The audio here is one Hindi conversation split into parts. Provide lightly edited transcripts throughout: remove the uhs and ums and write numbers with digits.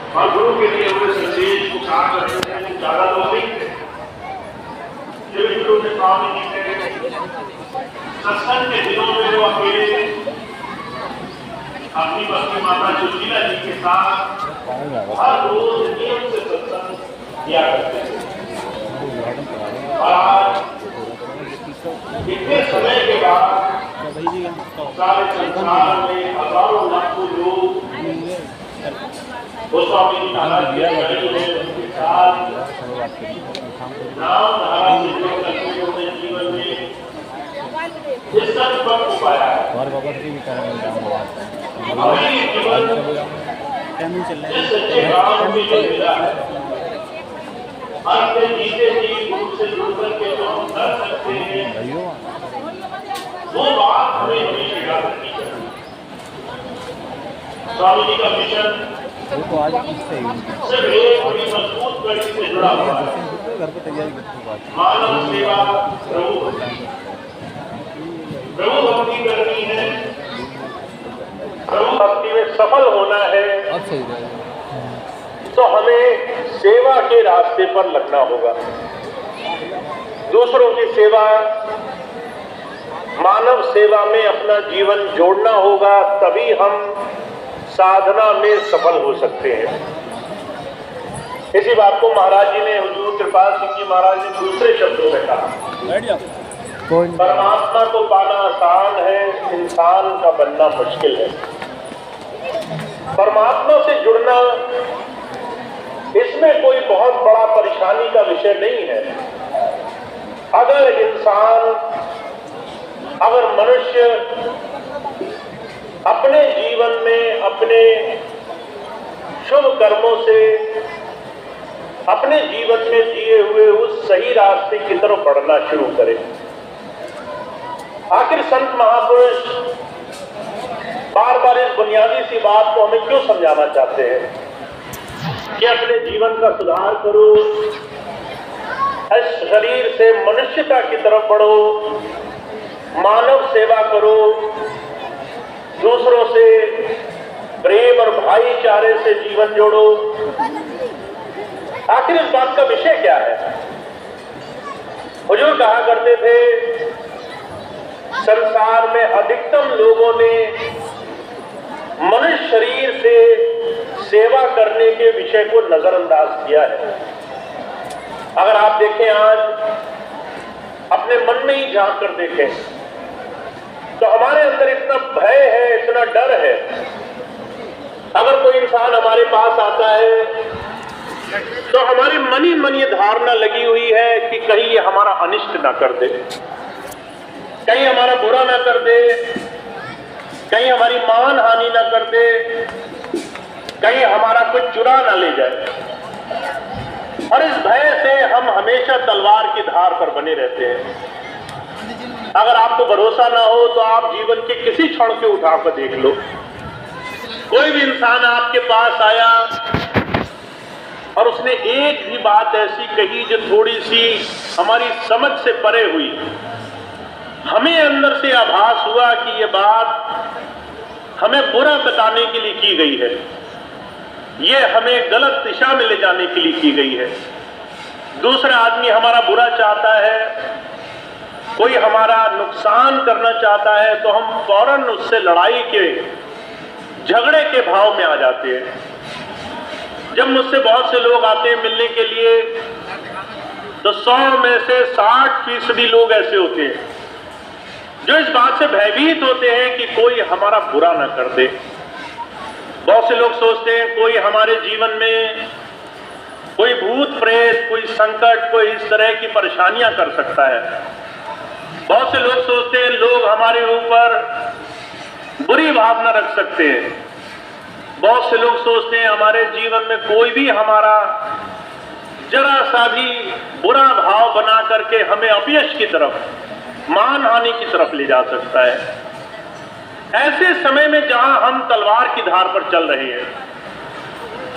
और गुरु के लिए हुए संदेश को कहा करते हैं ज्यादा लोग नहीं थे। गुरु ने स्वामी जी के सत्संग के दिनों में वो अकेले अपनी पत्नी माता सुशीला जी के साथ हर रोज नियम से सत्संग किया करते थे। और आज इतने समय के बाद सारे संसार में हजारों लाखों लोग गोस्वामी जी महाराज के साथ नाम धारा से जीवन में इस पर उपाया है। सच्चे राम की जो मिला है, अंत जीते जी गुरु से जुड़कर के जो हम कर सकते हैं, वो बात हमें हमेशा याद रखनी चाहिए। स्वामी जी का मिशन सिर्फ एक बड़ी मजबूत कड़ी से जुड़ा हुआ है। मानव सेवा प्रभु भक्ति करनी है, प्रभु भक्ति में सफल होना है, तो हमें सेवा के रास्ते पर लगना होगा। दूसरों की सेवा, मानव सेवा में अपना जीवन जोड़ना होगा, तभी हम साधना में सफल हो सकते हैं। इसी बात को महाराज जी ने, हुजूर कृपाल सिंह जी महाराज ने दूसरे शब्दों में कहा, परमात्मा को पाना आसान है, इंसान का बनना मुश्किल है। परमात्मा से जुड़ना, इसमें कोई बहुत बड़ा परेशानी का विषय नहीं है। अगर मनुष्य अपने जीवन में अपने शुभ कर्मों से अपने जीवन में दिए हुए उस सही रास्ते की तरफ बढ़ना शुरू करे। आखिर संत महापुरुष बार बार इस बुनियादी सी बात को हमें क्यों समझाना चाहते हैं कि अपने जीवन का सुधार करो, इस शरीर से मनुष्यता की तरफ बढ़ो, मानव सेवा करो, दूसरों से प्रेम और भाईचारे से जीवन जोड़ो। आखिर इस बात का विषय क्या है? हुजूर कहा करते थे, संसार में अधिकतम लोगों ने मनुष्य शरीर से सेवा करने के विषय को नजरअंदाज किया है। अगर आप देखें, आज अपने मन में ही झांक कर देखें, तो हमारे अंदर इतना भय है, इतना डर है। अगर कोई इंसान हमारे पास आता है तो हमारे मन ही मन ये धारणा लगी हुई है कि कहीं ये हमारा अनिष्ट ना कर दे, कहीं हमारा बुरा ना कर दे, कहीं हमारी मान हानि ना कर दे, कहीं हमारा कुछ चुरा ना ले जाए। और इस भय से हम हमेशा तलवार की धार पर बने रहते हैं। अगर आपको भरोसा ना हो तो आप जीवन के किसी क्षण के उठाकर देख लो। कोई भी इंसान आपके पास आया और उसने एक भी बात ऐसी कही जो थोड़ी सी हमारी समझ से परे हुई, हमें अंदर से आभास हुआ कि ये बात हमें बुरा बताने के लिए की गई है, ये हमें गलत दिशा में ले जाने के लिए की गई है। दूसरा आदमी हमारा बुरा चाहता है, कोई हमारा नुकसान करना चाहता है, तो हम फौरन उससे लड़ाई के, झगड़े के भाव में आ जाते हैं। जब मुझसे बहुत से लोग आते हैं मिलने के लिए, तो 100 में से 60% लोग ऐसे होते हैं जो इस बात से भयभीत होते हैं कि कोई हमारा बुरा ना कर दे। बहुत से लोग सोचते हैं कोई हमारे जीवन में कोई भूत प्रेत, कोई संकट, कोई इस तरह की परेशानियां कर सकता है। बहुत से लोग सोचते हैं लोग हमारे ऊपर बुरी भावना रख सकते हैं। बहुत से लोग सोचते हैं हमारे जीवन में कोई भी हमारा जरा सा भी बुरा भाव बना करके हमें अपयश की तरफ, मान हानि की तरफ ले जा सकता है। ऐसे समय में जहां हम तलवार की धार पर चल रहे हैं,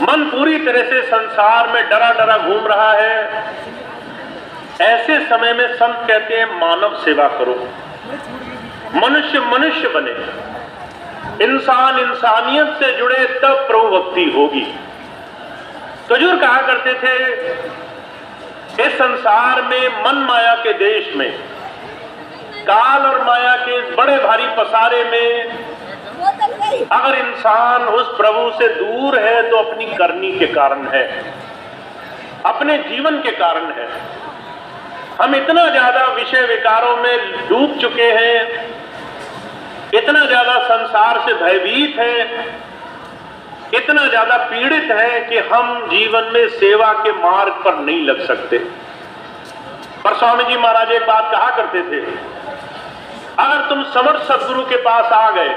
मन पूरी तरह से संसार में डरा डरा घूम रहा है, ऐसे समय में संत कहते हैं मानव सेवा करो, मनुष्य मनुष्य बने, इंसान इंसानियत से जुड़े, तब प्रभु भक्ति होगी। हुजूर कहा करते थे, इस संसार में मन माया के देश में, काल और माया के इस बड़े भारी पसारे में अगर इंसान उस प्रभु से दूर है तो अपनी करनी के कारण है, अपने जीवन के कारण है। हम इतना ज्यादा विषय विकारों में डूब चुके हैं, इतना ज्यादा संसार से भयभीत है, इतना ज्यादा पीड़ित है कि हम जीवन में सेवा के मार्ग पर नहीं लग सकते। पर स्वामी जी महाराज एक बात कहा करते थे, अगर तुम समर्थ सदगुरु के पास आ गए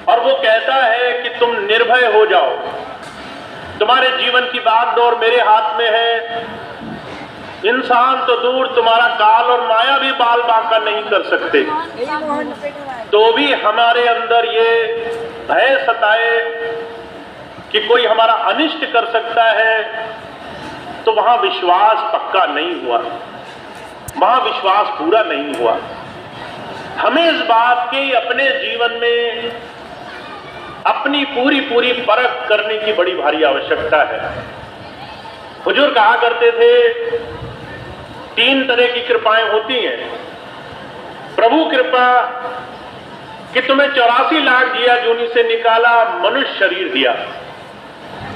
और वो कहता है कि तुम निर्भय हो जाओ, तुम्हारे जीवन की बात दौड़ मेरे हाथ में है, इंसान तो दूर तुम्हारा काल और माया भी बाल बांका नहीं कर सकते, तो भी हमारे अंदर ये भय सताए कि कोई हमारा अनिष्ट कर सकता है, तो वहां विश्वास पक्का नहीं हुआ, वहां विश्वास पूरा नहीं हुआ। हमें इस बात की अपने जीवन में अपनी पूरी पूरी परख करने की बड़ी भारी आवश्यकता है। हुजूर कहा करते थे, 3 तरह की कृपाएं होती हैं। प्रभु कृपा कि तुम्हें 84 लाख जिया जूनी से निकाला, मनुष्य शरीर दिया।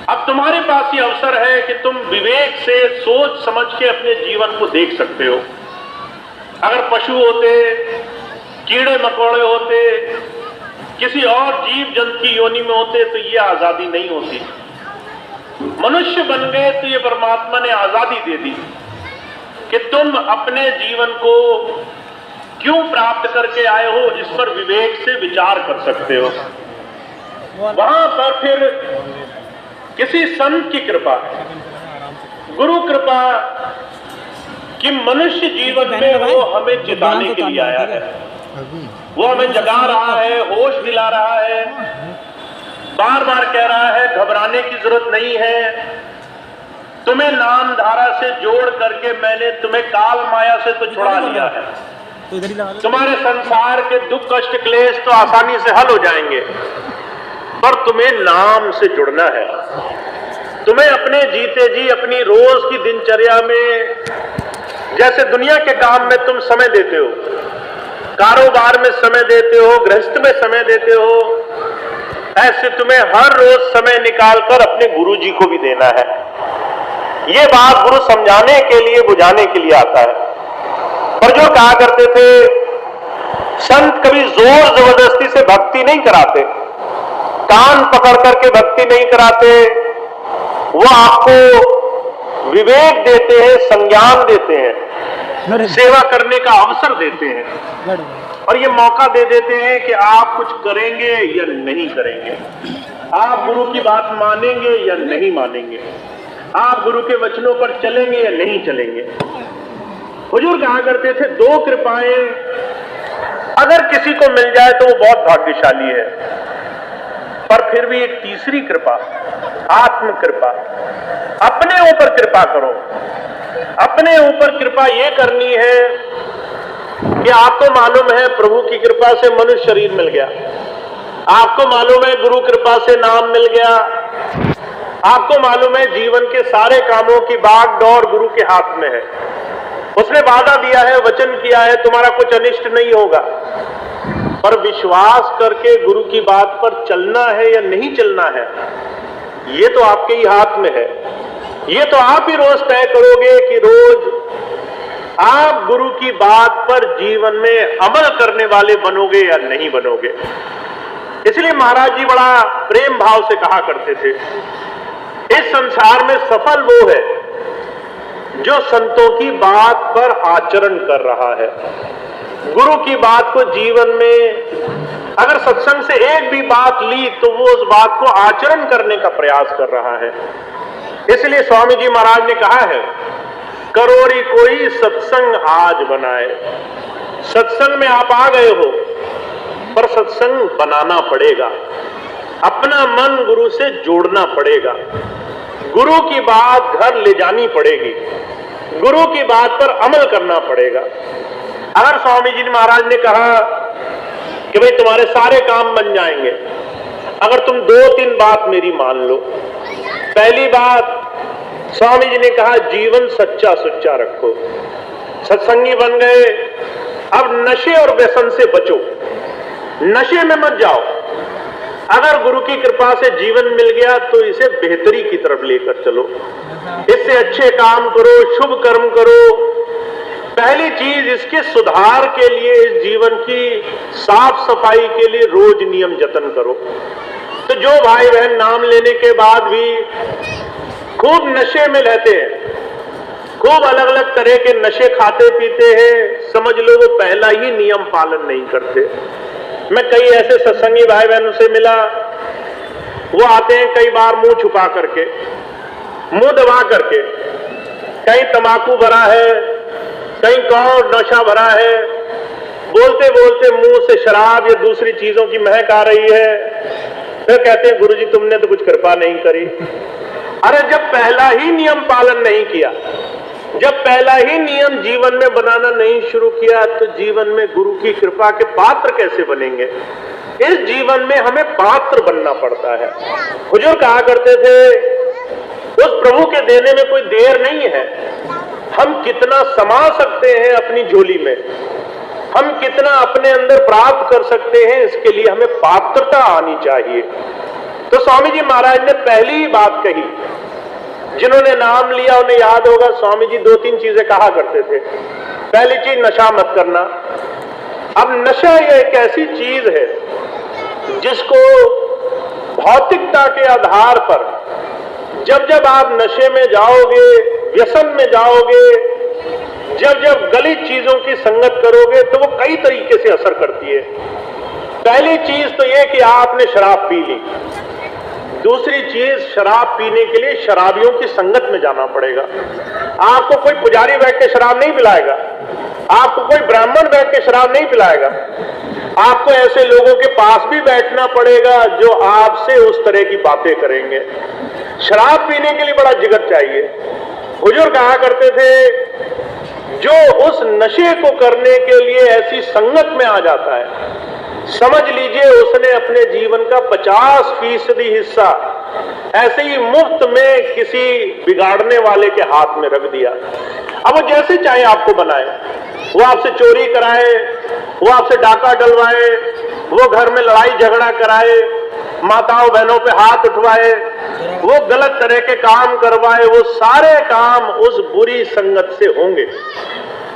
अब तुम्हारे पास ये अवसर है कि तुम विवेक से सोच समझ के अपने जीवन को देख सकते हो। अगर पशु होते, कीड़े मकोड़े होते, किसी और जीव जंतु की योनि में होते तो ये आजादी नहीं होती। मनुष्य बन गए तो ये परमात्मा ने आजादी दे दी कि तुम अपने जीवन को क्यों प्राप्त करके आए हो, इस पर विवेक से विचार कर सकते हो। वहां पर फिर किसी संत की कृपा, गुरु कृपा कि मनुष्य जीवन में वो हमें जिताने के लिए आया है, वो हमें जगा रहा है, होश दिला रहा है, बार बार कह रहा है घबराने की जरूरत नहीं है, तुम्हें नाम धारा से जोड़ करके मैंने तुम्हें काल माया से तो छुड़ा लिया है, तुम्हारे संसार के दुख कष्ट क्लेश तो आसानी से हल हो जाएंगे, पर तुम्हें नाम से जुड़ना है। तुम्हें अपने जीते जी अपनी रोज की दिनचर्या में, जैसे दुनिया के काम में तुम समय देते हो, कारोबार में समय देते हो, गृहस्थ में समय देते हो, ऐसे तुम्हें हर रोज समय निकालकर अपने गुरु जी को भी देना है। ये बात गुरु समझाने के लिए, बुझाने के लिए आता है। पर जो कहा करते थे, संत कभी जोर जबरदस्ती से भक्ति नहीं कराते, कान पकड़ करके भक्ति नहीं कराते, वो आपको विवेक देते हैं, संज्ञान देते हैं, सेवा करने का अवसर देते हैं और ये मौका दे देते हैं कि आप कुछ करेंगे या नहीं करेंगे, आप गुरु की बात मानेंगे या नहीं मानेंगे, आप गुरु के वचनों पर चलेंगे या नहीं चलेंगे। हुजूर कहा करते थे, 2 कृपाएं अगर किसी को मिल जाए तो वो बहुत भाग्यशाली है, पर फिर भी एक तीसरी कृपा, आत्म कृपा, अपने ऊपर कृपा करो। अपने ऊपर कृपा ये करनी है कि आपको मालूम है प्रभु की कृपा से मनुष्य शरीर मिल गया, आपको मालूम है गुरु कृपा से नाम मिल गया, आपको मालूम है जीवन के सारे कामों की भाग दौड़ गुरु के हाथ में है, उसने वादा दिया है, वचन किया है, तुम्हारा कुछ अनिष्ट नहीं होगा। पर विश्वास करके गुरु की बात पर चलना है या नहीं चलना है, ये तो आपके ही हाथ में है। ये तो आप ही रोज तय करोगे कि रोज आप गुरु की बात पर जीवन में अमल करने वाले बनोगे या नहीं बनोगे। इसलिए महाराज जी बड़ा प्रेम भाव से कहा करते थे, इस संसार में सफल वो है जो संतों की बात पर आचरण कर रहा है। गुरु की बात को जीवन में अगर सत्संग से एक भी बात ली तो वो उस बात को आचरण करने का प्रयास कर रहा है। इसलिए स्वामी जी महाराज ने कहा है, करोरी कोई सत्संग आज बनाए। सत्संग में आप आ गए हो, पर सत्संग बनाना पड़ेगा, अपना मन गुरु से जोड़ना पड़ेगा, गुरु की बात घर ले जानी पड़ेगी, गुरु की बात पर अमल करना पड़ेगा। अगर स्वामी जी महाराज ने कहा कि भाई तुम्हारे सारे काम बन जाएंगे अगर तुम 2-3 बात मेरी मान लो, पहली बात, स्वामी जी ने कहा जीवन सच्चा सुच्चा रखो। सत्संगी बन गए, अब नशे और व्यसन से बचो, नशे में मत जाओ। अगर गुरु की कृपा से जीवन मिल गया तो इसे बेहतरी की तरफ लेकर चलो, इससे अच्छे काम करो, शुभ कर्म करो। पहली चीज, इसके सुधार के लिए, इस जीवन की साफ सफाई के लिए रोज नियम जतन करो। तो जो भाई बहन नाम लेने के बाद भी खूब नशे में रहते हैं, खूब अलग अलग तरह के नशे खाते पीते हैं, समझ लो वो पहला ही नियम पालन नहीं करते। मैं कई ऐसे सत्संगी भाई बहनों से मिला, वो आते हैं कई बार मुंह छुपा करके, मुंह दबा करके, कहीं तंबाकू भरा है, कहीं और नशा भरा है, बोलते बोलते मुंह से शराब या दूसरी चीजों की महक आ रही है, फिर कहते हैं गुरुजी तुमने तो कुछ कृपा नहीं करी। अरे जब पहला ही नियम पालन नहीं किया, जब पहला ही नियम जीवन में बनाना नहीं शुरू किया, तो जीवन में गुरु की कृपा के पात्र कैसे बनेंगे? इस जीवन में हमें पात्र बनना पड़ता है। हुजूर कहा करते थे, उस प्रभु के देने में कोई देर नहीं है। हम कितना समा सकते हैं अपनी झोली में, हम कितना अपने अंदर प्राप्त कर सकते हैं, इसके लिए हमें पात्रता आनी चाहिए। तो स्वामी जी महाराज ने पहली ही बात कही, जिन्होंने नाम लिया उन्हें याद होगा, स्वामी जी 2-3 चीजें कहा करते थे। पहली चीज, नशा मत करना। अब नशा ये एक ऐसी चीज है जिसको भौतिकता के आधार पर जब जब आप नशे में जाओगे, व्यसन में जाओगे, जब जब गलत चीजों की संगत करोगे, तो वो कई तरीके से असर करती है। पहली चीज तो ये कि आपने शराब पी ली। दूसरी चीज, शराब पीने के लिए शराबियों की संगत में जाना पड़ेगा। आपको कोई पुजारी बैठ के शराब नहीं पिलाएगा, आपको कोई ब्राह्मण बैठ के शराब नहीं पिलाएगा। आपको ऐसे लोगों के पास भी बैठना पड़ेगा जो आपसे उस तरह की बातें करेंगे। शराब पीने के लिए बड़ा जिगर चाहिए। हुजूर कहा करते थे, जो उस नशे को करने के लिए ऐसी संगत में आ जाता है, समझ लीजिए उसने अपने जीवन का 50% हिस्सा ऐसे ही मुफ्त में किसी बिगाड़ने वाले के हाथ में रख दिया। अब वो जैसे चाहे आपको बनाए, वो आपसे चोरी कराए, वो आपसे डाका डलवाए, वो घर में लड़ाई झगड़ा कराए, माताओं बहनों पे हाथ उठवाए, वो गलत तरह के काम करवाए, वो सारे काम उस बुरी संगत से होंगे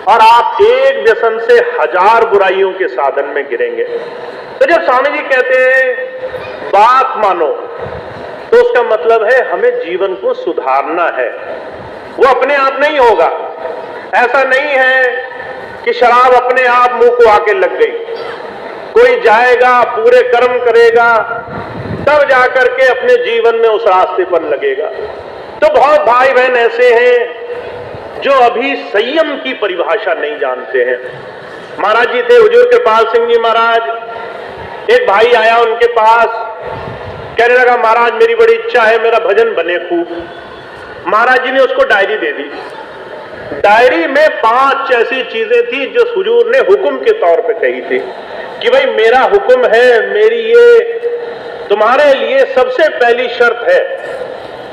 और आप एक व्यसन से 1000 बुराइयों के साधन में गिरेंगे। तो जब स्वामी जी कहते हैं बात मानो, तो उसका मतलब है हमें जीवन को सुधारना है। वो अपने आप नहीं होगा। ऐसा नहीं है कि शराब अपने आप मुंह को आके लग गई। कोई जाएगा, पूरे कर्म करेगा, तब जाकर के अपने जीवन में उस रास्ते पर लगेगा। तो बहुत भाई बहन ऐसे हैं जो अभी संयम की परिभाषा नहीं जानते हैं। महाराज जी थे, हुजूर कृपाल सिंह जी महाराज। एक भाई आया उनके पास, कहने लगा महाराज मेरी बड़ी इच्छा है मेरा भजन बने खूब। महाराज जी ने उसको डायरी दे दी। डायरी में 5 ऐसी चीजें थी जो हुजूर ने हुक्म के तौर पे कही थी कि भाई मेरा हुक्म है, मेरी ये तुम्हारे लिए सबसे पहली शर्त है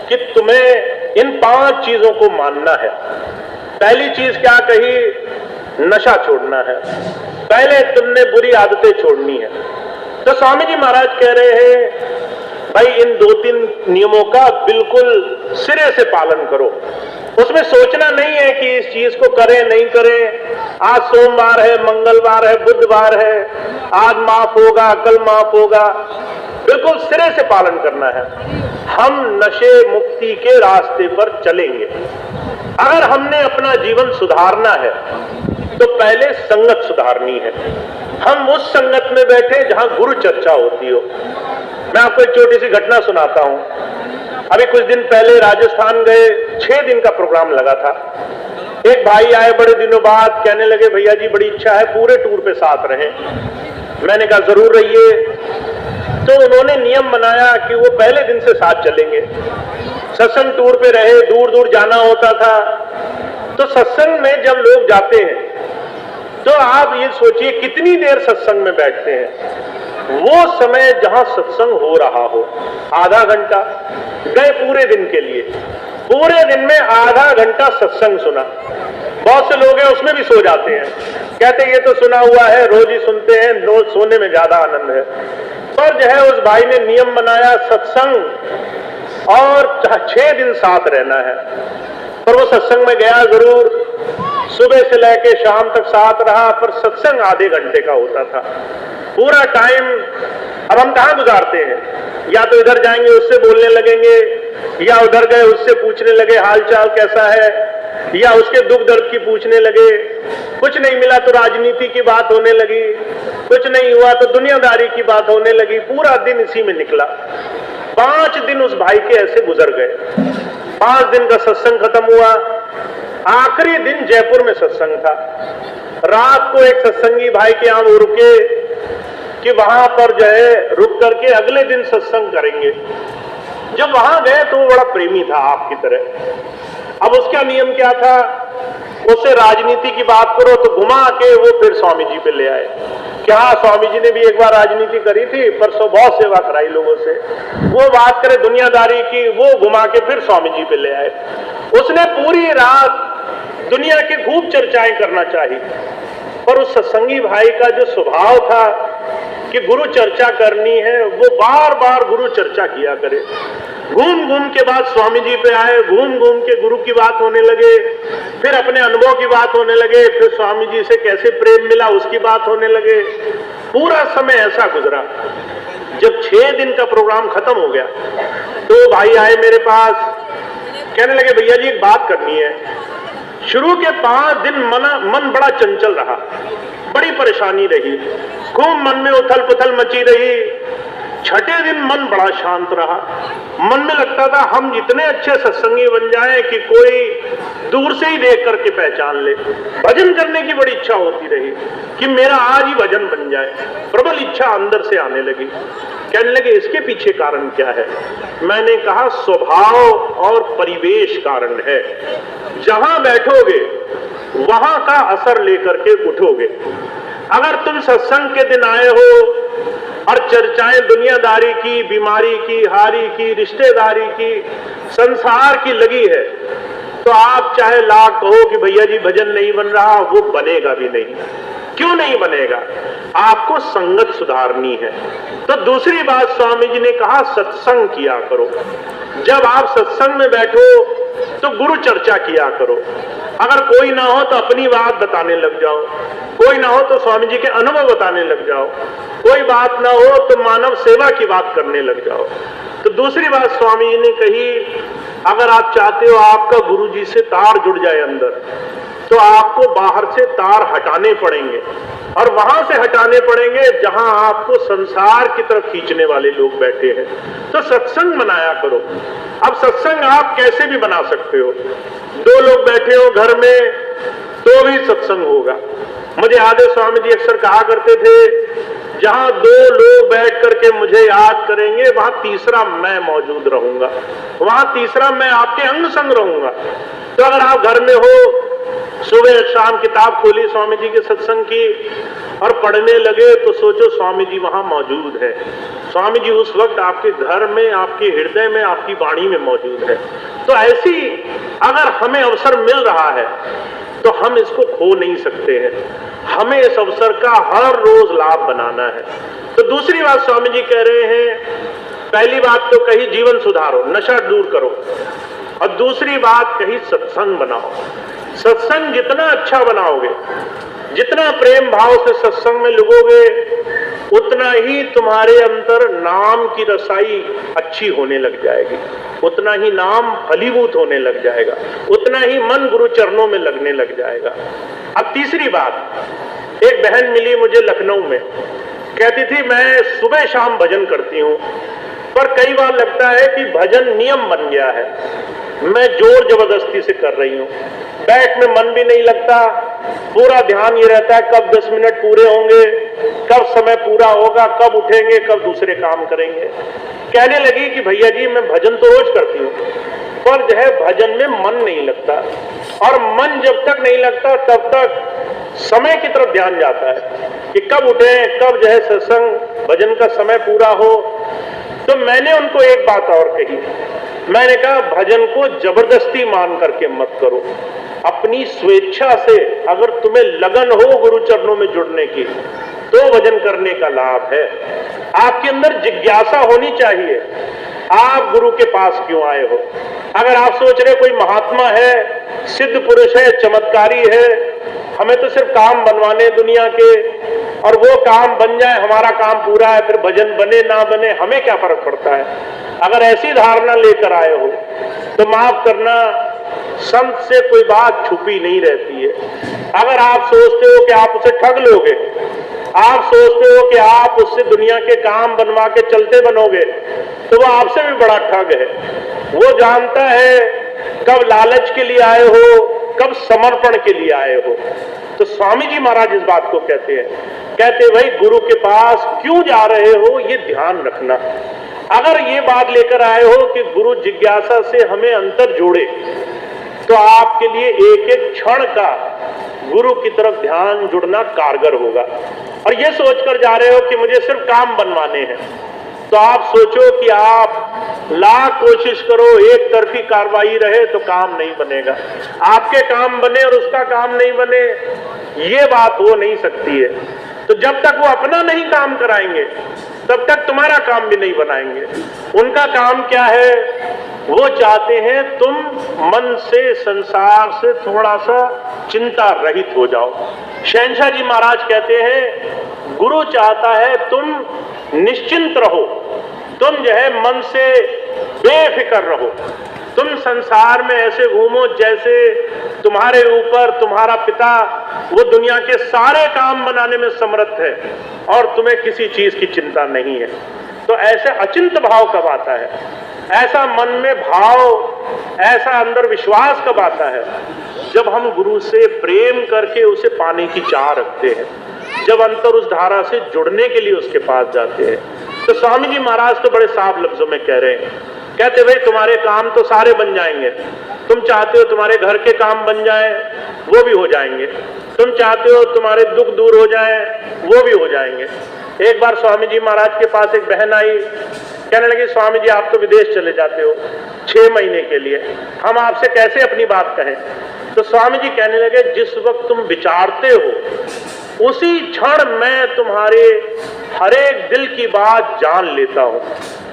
कि तुम्हें इन 5 चीजों को मानना है। पहली चीज क्या कही? नशा छोड़ना है। पहले तुमने बुरी आदतें छोड़नी है। तो स्वामी जी महाराज कह रहे हैं भाई इन 2-3 नियमों का बिल्कुल सिरे से पालन करो। उसमें सोचना नहीं है कि इस चीज को करें नहीं करें, आज सोमवार है, मंगलवार है, बुधवार है, आज माफ होगा, कल माफ होगा। बिल्कुल सिरे से पालन करना है। हम नशे मुक्ति के रास्ते पर चलेंगे। अगर हमने अपना जीवन सुधारना है तो पहले संगत सुधारनी है। हम उस संगत में बैठे जहां गुरु चर्चा होती हो। मैं आपको एक छोटी सी घटना सुनाता हूं। अभी कुछ दिन पहले राजस्थान गए, 6 दिन का प्रोग्राम लगा था। एक भाई आए बड़े दिनों बाद, कहने लगे भैया जी बड़ी इच्छा है पूरे टूर पे साथ रहें। मैंने कहा जरूर रहिए। तो उन्होंने नियम बनाया कि वो पहले दिन से साथ चलेंगे। सत्संग टूर पे रहे, दूर दूर जाना होता था। तो सत्संग में जब लोग जाते हैं तो आप ये सोचिए कितनी देर सत्संग में बैठते हैं। वो समय जहां सत्संग हो रहा हो, आधा घंटा गए पूरे दिन के लिए, पूरे दिन में आधा घंटा सत्संग सुना। बहुत से लोग हैं उसमें भी सो जाते हैं, कहते ये तो सुना हुआ है, रोज ही सुनते हैं, रोज सोने में ज्यादा आनंद है। पर जो है उस भाई ने नियम बनाया सत्संग और 6 दिन साथ रहना है, पर वो सत्संग में गया जरूर, सुबह से लेके शाम तक साथ रहा, पर सत्संग आधे घंटे का होता था। पूरा टाइम अब हम कहां गुजारते हैं, या तो इधर जाएंगे उससे बोलने लगेंगे, या उधर गए उससे पूछने लगे हालचाल कैसा है, या उसके दुख दर्द की पूछने लगे, कुछ नहीं मिला तो राजनीति की बात होने लगी, कुछ नहीं हुआ तो दुनियादारी की बात होने लगी। पूरा दिन इसी में निकला। 5 दिन उस भाई के ऐसे गुजर गए। 5 दिन का सत्संग खत्म हुआ। आखिरी दिन जयपुर में सत्संग था। रात को एक सत्संगी भाई के यहां वो रुके कि वहां पर जो है रुक करके अगले दिन सत्संग करेंगे। जब वहां गए तो वो बड़ा प्रेमी था आपकी तरह। अब उसका नियम क्या था, उससे राजनीति की बात करो तो घुमा के वो फिर स्वामी जी पे ले आए। क्या स्वामी जी ने भी एक बार राजनीति करी थी, पर बहुत सेवा कराई लोगों से। वो बात करे दुनियादारी की, वो घुमा के फिर स्वामी जी पे ले आए। उसने पूरी रात दुनिया की खूब चर्चाएं करना चाहिए, पर उस सत्संगी भाई का जो स्वभाव था कि गुरु चर्चा करनी है, वो बार बार गुरु चर्चा किया करे। घूम घूम के बाद स्वामी जी पे आए, घूम घूम के गुरु की बात होने लगे, फिर अपने अनुभव की बात होने लगे, फिर स्वामी जी से कैसे प्रेम मिला उसकी बात होने लगे। पूरा समय ऐसा गुजरा। जब 6 दिन का प्रोग्राम खत्म हो गया तो भाई आए मेरे पास, कहने लगे भैया जी एक बात करनी है। शुरू के 5 दिन मन बड़ा चंचल रहा, बड़ी परेशानी रही, खूब मन में उथल पुथल मची रही। 6ठे दिन मन बड़ा शांत रहा। मन में लगता था हम जितने अच्छे सत्संगी बन जाएं कि कोई दूर से ही देख करके पहचान ले। भजन करने की बड़ी इच्छा होती रही कि मेरा आज ही भजन बन जाए। प्रबल इच्छा अंदर से आने लगी। कहने लगे इसके पीछे कारण क्या है? मैंने कहा स्वभाव और परिवेश कारण है। जहां बैठोगे वहां का असर लेकर के उठोगे। अगर तुम सत्संग के दिन आए हो और चर्चाएं दुनियादारी की, बीमारी की, हारी की, रिश्तेदारी की, संसार की लगी है, तो आप चाहे लाख कहो कि भैया जी भजन नहीं बन रहा, वो बनेगा भी नहीं। क्यों नहीं बनेगा? आपको संगत सुधारनी है। तो दूसरी बात स्वामी जी ने कहा सत्संग किया करो। जब आप सत्संग में बैठो तो गुरु चर्चा किया करो। अगर कोई ना हो तो अपनी बात बताने लग जाओ, कोई ना हो तो स्वामी जी के अनुभव बताने लग जाओ, कोई बात ना हो तो मानव सेवा की बात करने लग जाओ। तो दूसरी बात स्वामी जी ने कही, अगर आप चाहते हो आपका गुरु जी से तार जुड़ जाए अंदर, तो आपको बाहर से तार हटाने पड़ेंगे, और वहां से हटाने पड़ेंगे जहां आपको संसार की तरफ खींचने वाले लोग बैठे हैं। तो सत्संग मनाया करो। अब सत्संग आप कैसे भी बना सकते हो। 2 लोग बैठे हो घर में तो भी सत्संग होगा। मुझे याद है स्वामी जी अक्सर कहा करते थे, जहां 2 लोग बैठ करके मुझे याद करेंगे वहां तीसरा मैं मौजूद रहूंगा, वहां तीसरा मैं आपके अंग संग रहूंगा। तो अगर आप घर में हो, सुबह शाम किताब खोली स्वामी जी के सत्संग की और पढ़ने लगे, तो सोचो स्वामी जी वहां मौजूद है। स्वामी जी उस वक्त आपके घर में, आपके हृदय में, आपकी वाणी में मौजूद है। तो ऐसी अगर हमें अवसर मिल रहा है तो हम इसको खो नहीं सकते हैं। हमें इस अवसर का हर रोज लाभ बनाना है। तो दूसरी बात स्वामी जी कह रहे हैं, पहली बात तो कही जीवन सुधारो, नशा दूर करो, और दूसरी बात कही सत्संग बनाओ। सत्संग जितना अच्छा बनाओगे, जितना प्रेम भाव से सत्संग में लगोगे, उतना ही तुम्हारे अंदर नाम की रसाई अच्छी होने लग जाएगी, उतना ही नाम फलीभूत होने लग जाएगा, उतना ही मन गुरु चरणों में लगने लग जाएगा। अब तीसरी बात, एक बहन मिली मुझे लखनऊ में, कहती थी मैं सुबह शाम भजन करती हूँ, पर कई बार लगता है कि भजन नियम बन गया है, मैं जोर जबरदस्ती से कर रही हूँ, बैठ में मन भी नहीं लगता, पूरा ध्यान ये रहता है कब 10 मिनट पूरे होंगे, कब समय पूरा होगा, कब उठेंगे, कब दूसरे काम करेंगे। कहने लगी कि भैया जी मैं भजन तो रोज करती हूँ, पर जो है भजन में मन नहीं लगता, और मन जब तक नहीं लगता तब तक समय की तरफ ध्यान जाता है कि कब उठे, कब जो है सत्संग भजन का समय पूरा हो। तो मैंने उनको एक बात और कही, मैंने कहा भजन को जबरदस्ती मान करके मत करो, अपनी स्वेच्छा से अगर तुम्हें लगन हो गुरु चरणों में जुड़ने की तो भजन करने का लाभ है। आपके अंदर जिज्ञासा होनी चाहिए, आप गुरु के पास क्यों आए हो। अगर आप सोच रहे कोई महात्मा है, सिद्ध पुरुष है, चमत्कारी है, हमें तो सिर्फ काम बनवाने दुनिया के, और वो काम बन जाए हमारा काम पूरा है, फिर भजन बने ना बने हमें क्या फर्क पड़ता है, अगर ऐसी धारणा लेकर आए हो तो माफ करना, संत से कोई बात छुपी नहीं रहती है। अगर आप सोचते हो कि आप उसे ठग लोगे, आप सोचते हो कि आप उससे दुनिया के काम बनवा के चलते बनोगे, तो वो आपसे भी बड़ा ठग है। वो जानता है कब लालच के लिए आए हो, कब समर्पण के लिए आए हो। तो स्वामी जी महाराज इस बात को कहते हैं, कहते भाई गुरु के पास क्यों जा रहे हो ये ध्यान रखना। अगर ये बात लेकर आए हो कि गुरु जिज्ञासा से हमें अंतर जोड़े, तो आपके लिए एक एक क्षण का गुरु की तरफ ध्यान जुड़ना कारगर होगा। और ये सोचकर जा रहे हो कि मुझे सिर्फ काम बनवाने हैं, तो आप सोचो कि आप लाख कोशिश करो, एक तरफी कार्रवाई रहे तो काम नहीं बनेगा। आपके काम बने और उसका काम नहीं बने, ये बात हो नहीं सकती है। तो जब तक वो अपना नहीं काम कराएंगे तब तक तुम्हारा काम भी नहीं बनाएंगे। उनका काम क्या है, वो चाहते हैं तुम मन से, संसार से थोड़ा सा चिंता रहित हो जाओ। शहंशाह जी महाराज कहते हैं गुरु चाहता है तुम निश्चिंत रहो, तुम जो है मन से बेफिक्र रहो, तुम संसार में ऐसे घूमो जैसे तुम्हारे ऊपर तुम्हारा पिता वो दुनिया के सारे काम बनाने में समर्थ है और तुम्हें किसी चीज की चिंता नहीं है। तो ऐसे अचिंत भाव कब आता है, ऐसा मन में भाव, ऐसा अंदर विश्वास कब आता है, जब हम गुरु से प्रेम करके उसे पाने की चाह रखते हैं, जब अंतर उस धारा से जुड़ने के लिए उसके पास जाते हैं। तो स्वामी जी महाराज तो बड़े साफ लफ्जों में कह रहे हैं, कहते भाई तुम्हारे काम तो सारे बन जाएंगे, तुम चाहते हो तुम्हारे घर के काम बन जाए वो भी हो जाएंगे, तुम चाहते हो तुम्हारे दुख दूर हो जाए वो भी हो जाएंगे। एक बार स्वामी जी महाराज के पास एक बहन आई, कहने लगी स्वामी जी आप तो विदेश चले जाते हो 6 महीने के लिए, हम आपसे कैसे अपनी बात कहें। तो स्वामी जी कहने लगे जिस वक्त तुम विचारते हो उसी क्षण मैं तुम्हारे हर एक दिल की बात जान लेता हूं।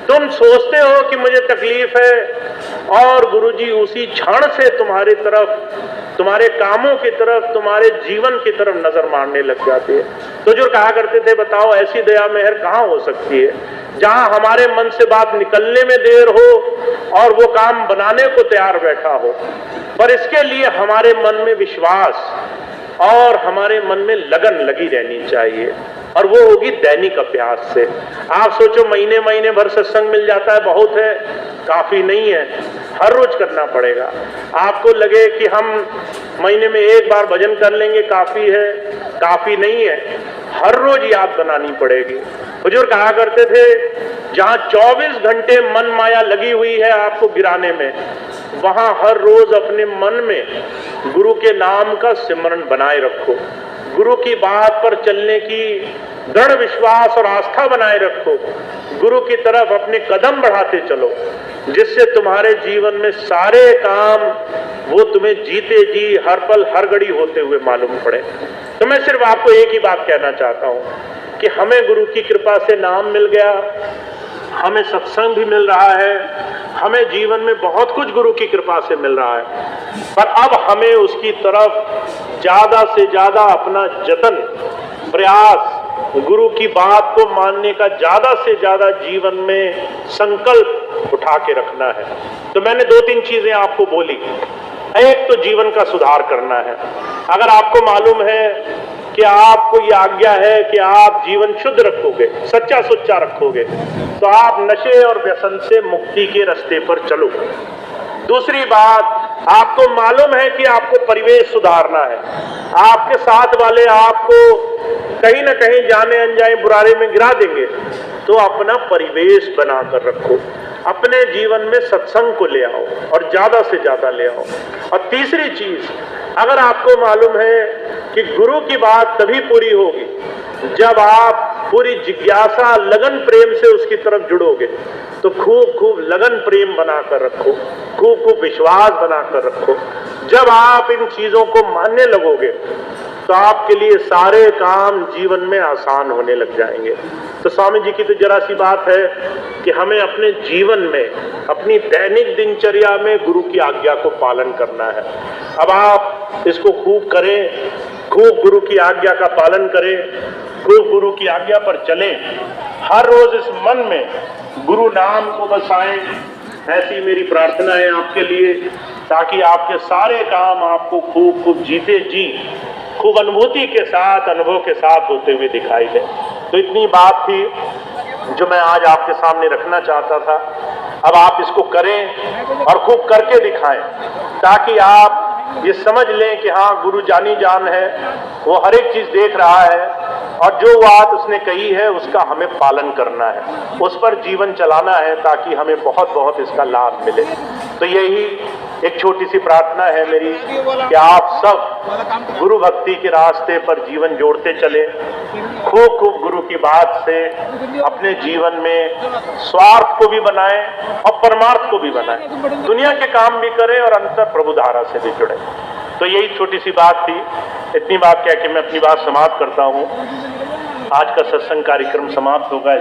तुम सोचते हो कि मुझे तकलीफ है और गुरुजी उसी क्षण से तुम्हारी तरफ, तुम्हारे कामों की तरफ, तुम्हारे जीवन की तरफ नजर मारने लग जाते हैं। तो जो कहा करते थे बताओ ऐसी दया मेहर कहाँ हो सकती है जहां हमारे मन से बात निकलने में देर हो और वो काम बनाने को तैयार बैठा हो। पर इसके लिए हमारे मन में विश्वास और हमारे मन में लगन लगी रहनी चाहिए, और वो होगी दैनिक अभ्यास से। आप सोचो महीने महीने भर सत्संग मिल जाता है, बहुत है, काफी नहीं है, हर रोज करना पड़ेगा। आपको लगे कि हम महीने में एक बार भजन कर लेंगे काफी है, काफी नहीं है, हर रोज याद बनानी पड़ेगी। हुजूर कहा करते थे जहां 24 घंटे मन माया लगी हुई है आपको गिराने में, वहां हर रोज अपने मन में गुरु के नाम का सिमरन बनाए रखो, गुरु की बात पर चलने की दृढ़ विश्वास और आस्था बनाए रखो, गुरु की तरफ अपने कदम बढ़ाते चलो, जिससे तुम्हारे जीवन में सारे काम वो तुम्हें जीते जी हर पल हर घड़ी होते हुए मालूम पड़े। तो मैं सिर्फ आपको एक ही बात कहना चाहता हूं कि हमें गुरु की कृपा से नाम मिल गया, हमें सत्संग भी मिल रहा है, हमें जीवन में बहुत कुछ गुरु की कृपा से मिल रहा है, पर अब हमें उसकी तरफ ज्यादा से ज्यादा अपना जतन, प्रयास, गुरु की बात को मानने का ज्यादा से ज्यादा जीवन में संकल्प उठा के रखना है। तो मैंने 2-3 चीजें आपको बोली। एक तो जीवन का सुधार करना है। अगर आपको मालूम है कि आपको ये आज्ञा है कि आप जीवन शुद्ध रखोगे, सच्चा सुच्चा रखोगे, तो आप नशे और व्यसन से मुक्ति के रास्ते पर चलो। दूसरी बात, आपको मालूम है कि आपको परिवेश सुधारना है, आपके साथ वाले आपको कहीं ना कहीं जाने अनजाने बुराई में गिरा देंगे, तो अपना परिवेश बनाकर रखो, अपने जीवन में सत्संग को ले आओ और ज्यादा से ज्यादा ले आओ। और तीसरी चीज, अगर आपको मालूम है कि गुरु की बात तभी पूरी होगी जब आप पूरी जिज्ञासा लगन प्रेम से उसकी तरफ जुड़ोगे, तो खूब खूब लगन प्रेम बनाकर रखो, खूब खूब विश्वास बनाकर रखो। जब आप इन चीजों को मानने लगोगे तो आपके लिए सारे काम जीवन में आसान होने लग जाएंगे। तो स्वामी जी की तो जरा सी बात है कि हमें अपने जीवन में, अपनी दैनिक दिनचर्या में गुरु की आज्ञा को पालन करना है। अब आप इसको खूब करें, खूब गुरु की आज्ञा का पालन करें, खूब गुरु की आज्ञा पर चलें। हर रोज इस मन में गुरु नाम को बसाएं। ऐसी मेरी प्रार्थना है आपके लिए, ताकि आपके सारे काम आपको खूब खूब जीते जी, खूब अनुभूति के साथ, अनुभव के साथ होते हुए दिखाई दे। तो इतनी बात थी जो मैं आज आपके सामने रखना चाहता था। अब आप इसको करें और खूब करके दिखाएं, ताकि आप ये समझ लें कि हाँ, गुरु जानी जान है, वो हर एक चीज देख रहा है और जो बात उसने कही है उसका हमें पालन करना है, उस पर जीवन चलाना है, ताकि हमें बहुत बहुत इसका लाभ मिले। तो यही एक छोटी सी प्रार्थना है मेरी कि आप सब गुरु भक्ति के रास्ते पर जीवन जोड़ते चले, खूब खूब गुरु की बात से अपने जीवन में स्वार्थ को भी बनाएं और परमार्थ को भी बनाएं, दुनिया के काम भी करें और अंतर प्रभु धारा से भी जुड़े। तो यही छोटी सी बात थी। इतनी बात कह के मैं अपनी बात समाप्त करता हूँ। आज का सत्संग कार्यक्रम समाप्त होगा।